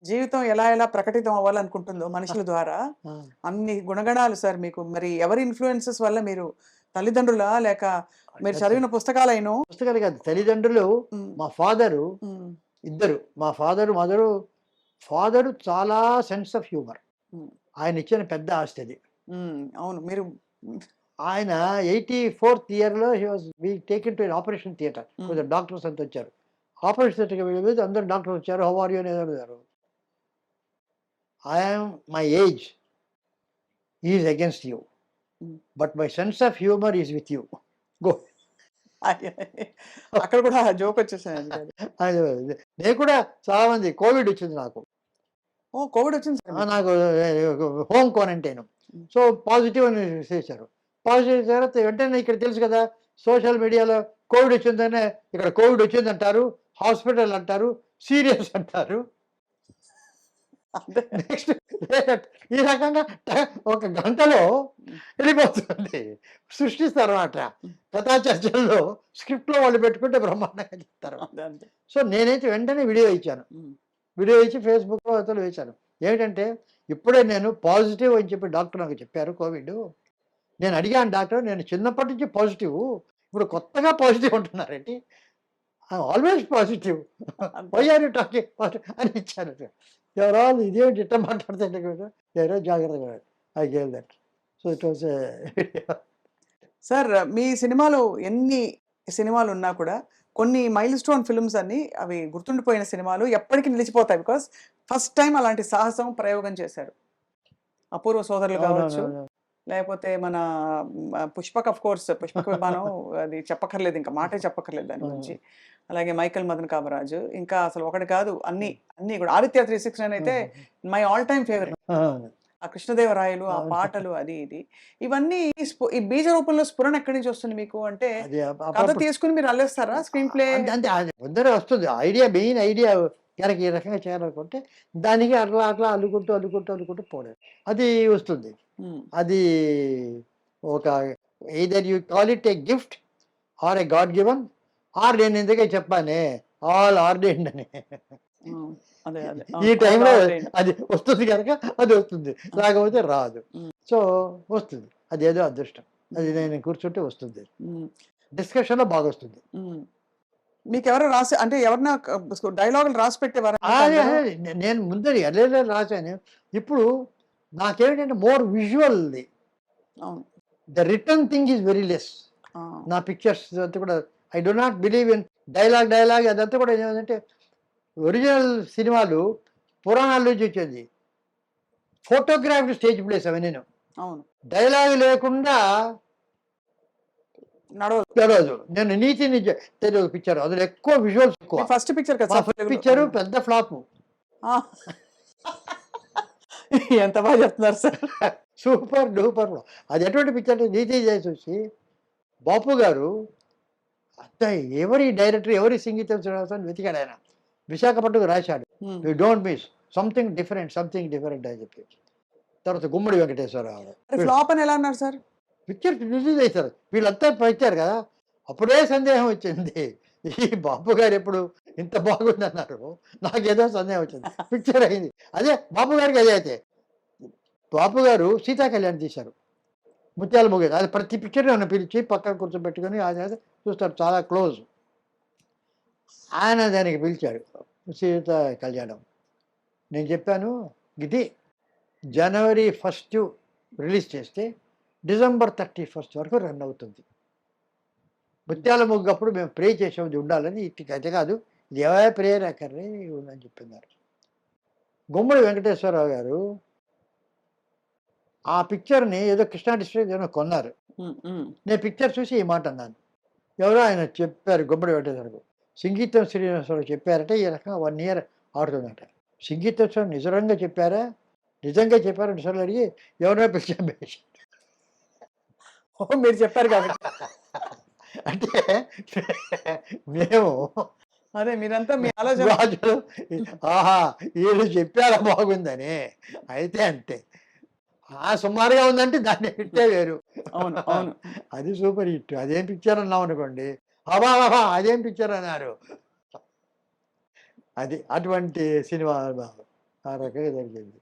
జీవితం ఎలా ఎలా ప్రకటితం అవ్వాలనుకుంటుందో మనుషుల ద్వారా ఆ! అన్ని గుణగణాలు సార్ మీకు. మరి ఎవరి ఇన్‌ఫ్లూయెన్సెస్ వల్ల మీరు తల్లిదండ్రులా? లేక మీరు అసలు చదివిన పుస్తకాలైనో? పుస్తకాలు కాదు. తల్లిదండ్రులు, హ్మ్. మా ఫాదరు హ్మ్. ఇద్దరు. మా ఫాదరు, మదరు. ఫాదరు చాలా సెన్స్ ఆఫ్ హ్యూమర్. హ్మ్. ఆయనిచ్చిన పెద్ద ఆస్తి అది. హ్మ్. అవును. మీరు ఆయన 84th ఇయర్‌లో he was being taken to an operation theatre. Hmm. కొంచెం డాక్టర్స్ అంతా వచ్చారు. ఆపరేషన్ థియేటర్‌కి వెళ్ళిపోతే అందరూ డాక్టర్స్ వచ్చారు. హౌ ఆర్ యూ అని అడిగారు. I am my age is against you. Hmm. But my sense of humour is with you. Go. అక్కడ కూడా జోకొచ్చేసాయండి అది. అది నేను కూడా చాలా మంది కోవిడ్ వచ్చింది నాకు. ఓహ్! కోవిడ్ వచ్చింది సార్ మీకు. నాకు హోమ్ క్వారంటైన్. హ్మ్. సో, పాజిటివ్ అని చేశారు. పాజిటివ్ తర్వాత వెంటనే ఇక్కడ తెలుసు కదా! సోషల్ మీడియాలో కోవిడ్ వచ్చిందనే ఇక్కడ కోవిడ్ వచ్చిందంటారు. హాస్పిటల్ అంటారు. సీరియస్ అంటారు. అంతే. నెక్స్ట్ ఈ రకంగా ఒక గంటలో హ్మ్. వెళ్ళిపోతుంది. సృష్టిస్తారన్నమాట. హ్మ్. కథా చర్చల్లో స్క్రిప్ట్‌లో వాళ్ళు పెట్టుకుంటే బ్రహ్మాండంగా చెప్తారు. అంతే. అంతే. సో, నేనైతే వెంటనే వీడియో ఇచ్చాను. హ్మ్. వీడియో ఇచ్చి ఫేస్‌బుక్‌లో అవతల వేశాను. ఏమిటంటే, ఇప్పుడే నేను పాజిటివ్ అని చెప్పి డాక్టర్ నాకు చెప్పారు కోవిడ్. నేను అడిగాను డాక్టర్ నేను చిన్నప్పటి నుంచి పాజిటివ్. ఇప్పుడు కొత్తగా పాజిటివ్ అంటున్నారేంటి? I am always positive. అంతే. Why are you talking positive అని ఇచ్చాను. దే ఆల్ ఇదేంటి ఇట్ట మాట్లాడుతుంటే కదా! ఏదో జాగ్రత్తగా I gave that. So, it was sir మీ సినిమాలో ఎన్ని సినిమాలున్నా కూడా కొన్ని మైల్‌స్టోన్ ఫిల్మ్స్ అన్ని అవి గుర్తుండిపోయిన సినిమాలు ఎప్పటికి నిలిచిపోతాయి. బికాజ్ ఫస్ట్ టైమ్ అలాంటి సాహసం, ప్రయోగం చేశారు. 'అపూర్వ సోదరులు' కావచ్చు, అవునవునవును. లేకపోతే మన 'పుష్పక్' ఆఫ్ కోర్స్ 'పుష్పక విమానం' అది చెప్పక్కర్లేదు ఇంకా మాటే చెప్పక్కర్లేదు దాని గురించి. అవును. అలాగే 'మైకేల్ మదన్ కామరాజు' ఇంకా అసలు ఒకటి కాదు అన్నీ కూడా 'ఆదిత్య 369' అయితే హుహు. My all time favourite. అవును. ఆ 'కృష్ణదేవరాయలు' ఆ అవును. పాటలు అది ఇది. ఇవన్నీ ఈ బీజ రూపంలో స్ఫురణ ఎక్కడి నుంచి వస్తుంది మీకు? అంటే అది కథ అప్పుడప్పుడు తీసుకొని మీరు అల్లేస్తారా? Screen play? అంతే అంతే అది ముందరే వస్తుంది. ఐడియా మెయిన్ ఐడియా గనక ఈ రకంగా చేయాలనుకుంటే, దానికి అట్లా అట్లా అల్లుకుంటూ, అల్లుకుంటూ, అల్లుకుంటూ పోవడం. అది వస్తుంది. హ్మ్. అది ఒక either you call it a gift or a god given or నేను ఇందాకే చెప్పానే ఆల్ ఆర్డైన్డ్ అని. హ్మ్. అదే. అదే. ఈ అవును. ఆల్ టైంలో ఆర్డైన్డ్. అది వస్తుంది గనక అది వస్తుంది. ఆ! లేకపోతే రాదు. హ్మ్. సో, వస్తుంది. అదేదో అదృష్టం. అది హ్మ్. నేను కూర్చుంటే వస్తుంది. హ్మ్. డిస్కషన్‌లో బాగొస్తుంది. హ్మ్. మీకెవరు రాసి అంటే ఎవరన్నా డైలాగులు రాసి పెట్టేవారా మీకు అదే. అందులో? అదే. నేను ముందర ఎర్లీ‌గా రాసాను. ఇప్పుడు నాకేమిటంటే మోర్ విజువల్‌ది. అవును. The written thing is very less. ఆ! నా పిక్చర్స్ అంతా కూడా I do not believe in dialogue అదంతా కూడా ఏమంటే ఒరిజినల్ సినిమాలు పురాణాల నుంచి వచ్చేది. ఫోటోగ్రాఫ్డ్ స్టేజ్ ప్లేస్ అవన్నీను. అవును. డైలాగ్ లేకుండా నడవదు. నడవదు. నేను 'నీతి తెలుగు' పిక్చర్ అందులో ఎక్కువ విజువల్స్ ఎక్కువ. మీ ఫస్ట్ పిక్చర్ కదా మా సార్ ఫస్ట్ తెలుగులో. పిక్చరు అవును. పెద్ద ఫ్లాపు. ఆ! ఎంత బాగా చెప్తున్నారు సార్. Super duper. అది ఎటువంటి పిక్చర్ అంటే 'నీతి జయసూసి' బాపు గారు అంత ఎవరి డైరెక్టర్, ఎవరి సంగీతం శ్రీనివాసన్ వెతికాడాయన. విశాఖపట్నంకి రాశాడు. హ్మ్. You don't miss something different అని చెప్పి. తర్వాత గుమ్మడి వెంకటేశ్వరరావు. మరి ఫ్లాప్ అని ఎలా అన్నారు సార్? పిక్చర్ రిలీజ్ చేశారు. వీళ్ళంతా పెట్టారు కదా! అప్పుడే సందేహం వచ్చింది. ఈ బాపు గారు ఎప్పుడు ఇంత బాగుందన్నారు. నాకేదో సందేహం వచ్చింది. పిక్చర్ అయింది. అదే బాపు గారికి అదే అయితే. బాపు గారు 'సీతా కళ్యాణ్' తీశారు. ముత్యాల ముగ్గు. అది ప్రతి పిక్చర్ నన్ను పిలిచి పక్కన కూర్చోబెట్టుకొని ఆయన చూస్తారు చాలా క్లోజ్. ఆయన దానికి పిలిచాడు. 'సీతా కళ్యాణం.' నేను చెప్పాను, ఇది జనవరి 1 రిలీజ్ చేస్తే డిసెంబర్ 31 వరకు రన్ అవుతుంది. ముత్యాల ముగ్గప్పుడు మేము ప్రే చేసాం ఇది ఉండాలని. ఇట్టి కథ కాదు. ఇది ఎవరి ప్రేయర్ అక్కర్లే ఉందని చెప్పన్నారు. గుమ్మడి వెంకటేశ్వరరావు గారు ఆ పిక్చర్‌ని ఏదో కృష్ణా డిస్ట్రిక్ట్ ఏదో కొన్నారు. హ్మ్. హ్మ్. నేను పిక్చర్ చూసి ఈ మాట అన్నాను. ఎవరో ఆయన చెప్పారు గుమ్మడి వెంకటేశ్వరరావు. సంగీతం శ్రీనివాసరావు చెప్పారట ఈ రకంగా 1 ఇయర్ ఆడుతుందట. సంగీతం సార్ నిజంగా చెప్పారా? నిజంగా చెప్పారా అని సార్లు అడిగి ఎవరినో పిలిచి చంపేసాడు. ఓహ్! మీరు చెప్పారు కాబట్టి. అంటే మేము అదే మీరంతా మీ ఆలోచన. రాజులు ఆహా! ఈళ్ళు చెప్పారా బాగుందని. అయితే అంతే. సుమారుగా ఉందంటే దాని హిట్టే వేరు. అవును. అవును. అది సూపర్ హిట్. అదేం పిక్చర్ అన్నామనుకోండి. అబ్బబ్బబ్బా! అదేం పిక్చర్ అన్నారు. అది. అటువంటి సినిమా బాబు. ఆ రకంగా జరిగింది.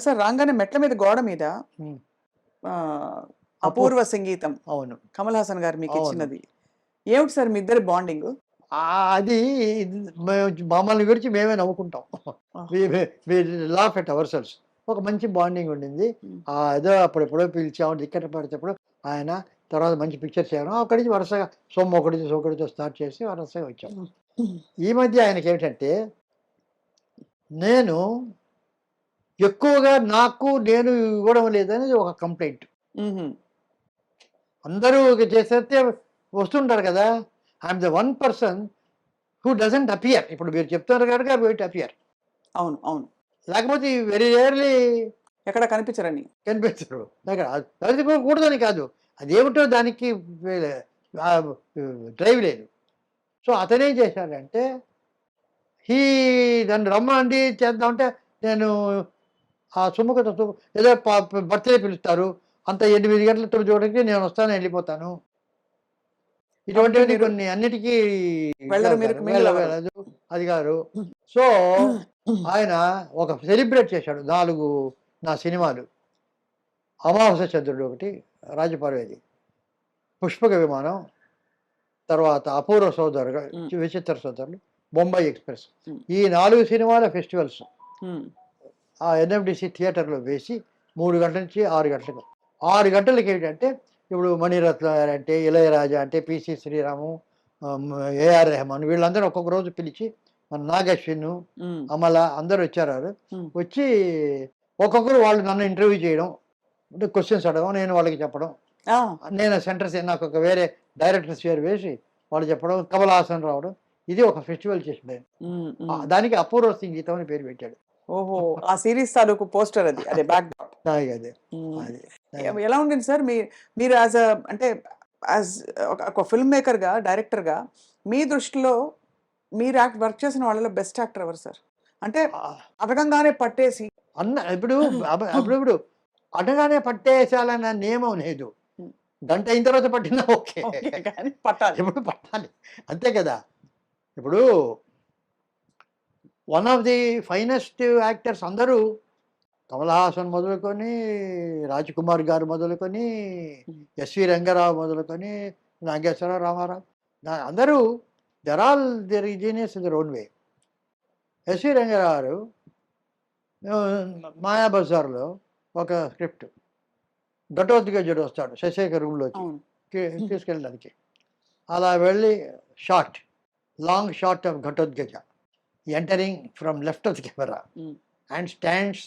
సార్ రాగానే మెట్ల మీద గోడ మీద ఉమ్. ఆ, అపూర్వ సంగీతం అవును, కమల్ హాసన్ గారు మీకు అవును. ఇచ్చినది. ఏమిటి సార్ మీ ఇద్దరి బాండింగ్? అది మమ్మల్ని గురించి మేమే నవ్వుకుంటాం. Laugh at our selves. ఒక మంచి బాండింగ్ ఉండింది. ఏదో అప్పుడెప్పుడో పిలిచాము టికెట్ పడితేప్పుడు ఆయన. తర్వాత మంచి పిక్చర్స్ చేయడం అక్కడి నుంచి వరుసగా ఒకటితో స్టార్ట్ చేసి వరుసగా వచ్చాం. ఈ మధ్య ఆయనకి ఏమిటంటే, నేను ఎక్కువగా నేను ఇవ్వడం లేదనేది ఒక కంప్లైంట్. అందరూ చేసేస్తే వస్తుంటారు కదా. I'm the one person who doesn't appear. ఇప్పుడు మీరు చెప్తున్నారు కనుక వెయిట్ అపియర్. అవును అవును, లేకపోతే వెరీ రేర్లీ ఎక్కడ కనిపించరని. కనిపించరు. అది కూడదని కాదు, అదేమిటో దానికి డ్రైవ్ లేదు. సో అతనేం చేశాడంటే, నన్ను రమ్మండి చేద్దామంటే, నేను ఆ సుముఖత ఏదో బర్త్డే పిలుస్తారు, అంత 8 గంటల 9 గంటలకి నేను వస్తాను, వెళ్ళిపోతాను. ఇటువంటివి కొన్ని అన్నిటికీ వెళ్ళరు మీరు, వెళ్ళదు అది గారు. సో ఆయన ఒక సెలబ్రేట్ చేశాడు 4 నా సినిమాలు. అమావాస్య చంద్రుడు ఒకటి, రాజపర్వేది, పుష్పక విమానం, తర్వాత అపూర్వ సోదరు, విచిత్ర సోదరులు, బొంబాయి ఎక్స్ప్రెస్. ఈ 4 సినిమాల ఫెస్టివల్స్ ఆ ఎన్ఎండిసి థియేటర్లో వేసి 3 గంటల నుంచి 6 గంటలకు. 6 గంటలకి ఏంటంటే, ఇప్పుడు మణిరత్న అంటే, ఇళయరాజా అంటే, పిసి శ్రీరాము, ఏఆర్ రెహమాన్, వీళ్ళందరూ ఒక్కొక్క రోజు పిలిచి, మన నాగశ్విన్, అమల అందరూ వచ్చారు. వచ్చి ఒక్కొక్కరు వాళ్ళు నన్ను ఇంటర్వ్యూ చేయడం, అంటే క్వశ్చన్స్ అడగడం, నేను వాళ్ళకి చెప్పడం. నేను సెంటర్స్ నాకు ఒక వేరే డైరెక్టర్స్ పేరు వేసి వాళ్ళు చెప్పడం, కమల్ హాసన్ రావడం. ఇది ఒక ఫెస్టివల్ చేసిన దానికి అపూర్వ సంగీతం అని పేరు పెట్టాడు. ఓహో, ఆ సిరీస్ తాలూకు పోస్టర్ అది, అదే బ్యాక్ డ్రాప్. అదే ఎలా ఉండింది సార్ మీరు యాజ్ అంటే యాజ్ ఒక ఫిల్మ్ మేకర్గా, డైరెక్టర్గా మీ దృష్టిలో మీరు వర్క్ చేసిన వాళ్ళలో బెస్ట్ యాక్టర్ ఎవరు సార్? అంటే అడగంగానే పట్టేసి ఇప్పుడు అడగానే పట్టేసాలన్న నియమం లేదు. గంట అయిన తర్వాత పట్టినా ఓకే, పట్టాలి, ఎప్పుడు పట్టాలి, అంతే కదా. ఇప్పుడు one of the finest actors అందరూ, కమల్ హాసన్ మొదలుకొని, రాజ్ కుమార్ గారు మొదలుకొని, ఎస్వి రంగారావు మొదలుకొని, నాగేశ్వరరావు, రామారావు, అందరూ they all they genius in their own way. S V Ranga Rao మాయాబజార్లో ఒక స్క్రిప్ట్, ఘటోద్గజుడు వస్తాడు శశేఖర్ రూమ్లోకి తీసుకెళ్ళడానికి. అలా వెళ్ళి long shot of Ghatotkacha entering from left of the camera and stands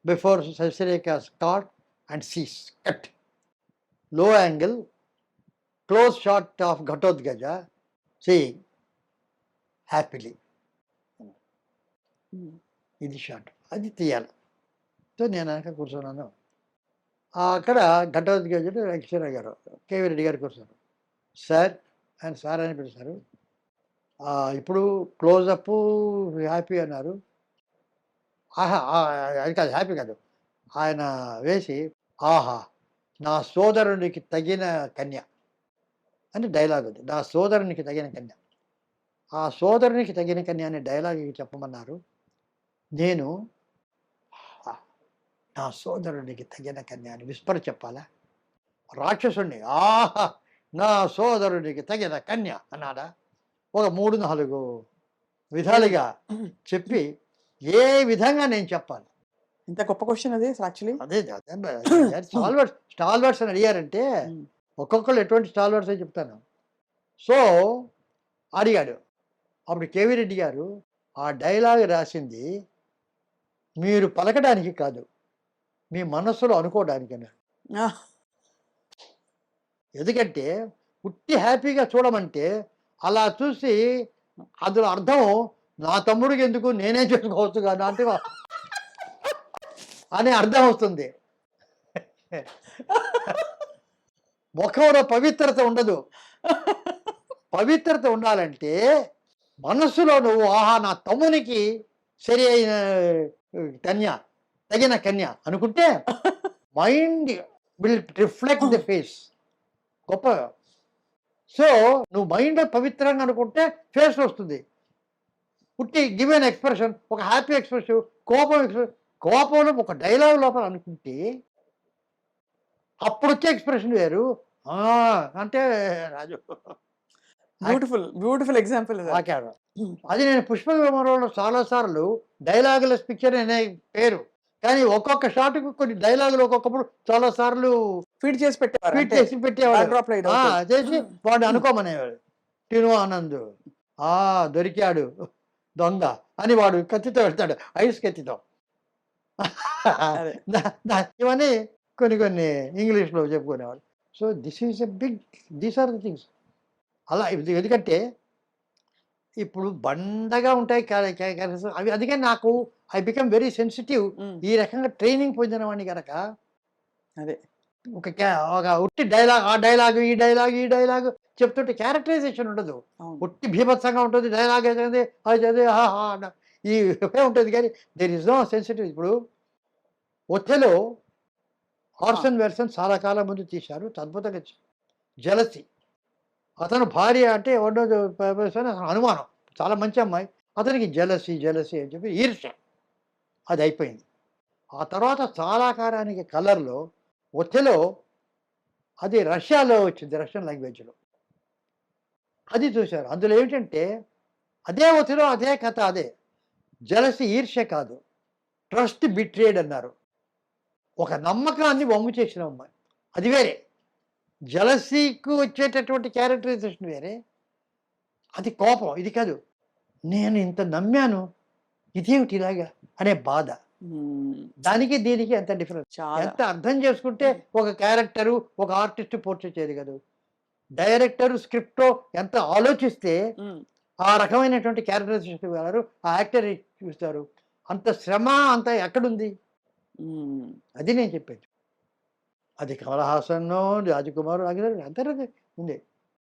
before Sasireka's cot and sees. Cut. Low angle, close shot of Ghatotkacha seeing happily. ఇది షాట్, అది తీయాలి. సో నేను వెనక కూర్చున్నాను. అక్కడ ఘటోద్గజుడు వెంకటేశ్వర గారు, కేవీ రెడ్డి గారు కూర్చున్నారు. సార్ ఆయన సార్ అని పిలిచారు. ఇప్పుడు క్లోజప్ హ్యాపీ అన్నారు. అది కాదు, హ్యాపీ కాదు, ఆయన వేసి, ఆహా నా సోదరునికి తగిన కన్య అని డైలాగ్ ఉంది. నా సోదరునికి తగిన కన్య, ఆ సోదరునికి తగిన కన్య అనే డైలాగ్ చెప్పమన్నారు. నేను నా సోదరునికి తగిన కన్య అని విస్పర్ చెప్పాలా? రాక్షసుణ్ణి ఆహా నా సోదరునికి తగిన కన్య అన్నాడా? ఒక 3-4 విధాలుగా చెప్పి ఏ విధంగా నేను చెప్పాలి? ఇంత గొప్ప క్వశ్చన్ అది యాక్చువల్లీ. అదే స్టాల్వర్డ్స్ అని అడిగారంటే ఒక్కొక్కరు ఎటువంటి స్టాల్వర్డ్స్ అని చెప్తాను. సో అడిగాడు. అప్పుడు కేవీ రెడ్డి గారు ఆ డైలాగ్ రాసింది మీరు పలకడానికి కాదు, మీ మనస్సులో అనుకోవడానికి అన్నాడు. ఎందుకంటే పుట్టి హ్యాపీగా చూడమంటే, అలా చూసి అందులో అర్థం నా తమ్ముడికి ఎందుకు, నేనే చేసుకోవచ్చు కదా అంటే అనే అర్థం వస్తుంది. ముఖంలో పవిత్రత ఉండదు. పవిత్రత ఉండాలంటే మనస్సులో నువ్వు ఆహా నా తమ్మునికి సరి అయిన కన్య, తగిన కన్య అనుకుంటే mind will reflect the face. గొప్ప. సో నువ్వు మైండ్ పవిత్రంగా అనుకుంటే ఫేస్ వస్తుంది. ఉట్టి గివెన్ ఎక్స్ప్రెషన్, ఒక హ్యాపీ ఎక్స్ప్రెషన్, కోపంలో ఒక డైలాగ్ లోపల అనుకుంటే అప్పుడొచ్చే ఎక్స్ప్రెషన్ వేరు. ఆ! అంటే రాజు బ్యూటిఫుల్ ఎగ్జాంపుల్ ఆకాడు. అది నేను 'పుష్పక విమానంలో' చాలా సార్లు డైలాగ్‌లెస్ పిక్చర్ అనే పేరు. కానీ ఒక్కొక్క షాట్‌కి కొన్ని డైలాగులు ఒక్కొక్కప్పుడు చాలా సార్లు ఫీడ్ చేసి పెట్టేవారు ఫీడ్ అంటే చేసి పెట్టేవాడు. backdrop లో ఇది ఆ! అవుతుంది. చేసి వాడిని అనుకోమనేవాడు. 'టిను ఆనంద్' ఆ! దొరికాడు దొంగ అని వాడు కత్తితో పెడతాడు. ఐస్ కత్తితో. అదే. ఇవన్నీ కొన్ని ఇంగ్లీష్‌లో చెప్పుకునేవాడు. So, these are the things. అలా ఎందుకంటే ఇప్పుడు బండగా ఉంటాయి క్యారెక్టర్స్ అవి. అందుకే నాకు ఐ బికమ్ వెరీ సెన్సిటివ్. హ్మ్. ఈ రకంగా ట్రైనింగ్ పొందిన వాడిని గనక అదే. ఒక ఉట్టి ఈ డైలాగ్ చెప్తుంటే క్యారెక్టరైజేషన్ ఉండదు. అవును. ఉట్టి బీభత్సంగా ఉంటుంది. డైలాగ్ ఏదైంది అది ఆహా! ఇవే ఉంటుంది కానీ దేర్ ఇస్ నో సెన్సిటివ్. ఇప్పుడు 'ఒథెలో' ఆర్సన్ వెల్సన్ చాలా కాలం ముందు తీశారు. అద్భుతంగా జెలసీ. అతను భార్య అంటే ఎవరినో అతను అనుమానం. చాలా మంచి అమ్మాయి. అతనికి జెలసీ అని చెప్పి ఈర్ష్య. అది అయిపోయింది. ఆ తర్వాత చాలా కాలానికి 'కలర్‌లో' 'ఒథెలో' అది రష్యాలో వచ్చింది. రష్యన్ లాంగ్వేజ్‌లో. అది చూశారు. అందులో ఏమిటంటే అదే 'ఒథెలో' అదే కథ అదే. జెలసీ ఈర్ష్య కాదు. ట్రస్ట్ బిట్రేడ్ అన్నారు. ఒక నమ్మకాన్ని వమ్ము చేసిన అమ్మాయి. అది వేరే. జెలసీకి వచ్చేటటువంటి క్యారెక్టరైజేషన్ వేరే. అది కోపం. ఇది కాదు. నేను ఇంత నమ్మాను. ఇదేమిటి ఇలాగా అనే బాధ. హ్మ్. దానికి దీనికి ఎంత డిఫరెన్స్. చాలా. ఎంత అర్థం చేసుకుంటే ఒక క్యారెక్టరు, ఒక ఆర్టిస్ట్ పోర్ట్రే చేయదు కదా! డైరెక్టరు, స్క్రిప్టో ఎంత ఆలోచిస్తే హ్మ్. ఆ రకమైనటువంటి క్యారెక్టరైజేషన్ ఇవ్వగలరు. ఆ యాక్టర్ చూస్తారు. అంత శ్రమ అంత ఎక్కడుంది? హ్మ్. అది నేను చెప్పేది. అది కమల్ హాసనో, రాజకుమార్ అందరూ ఉంది.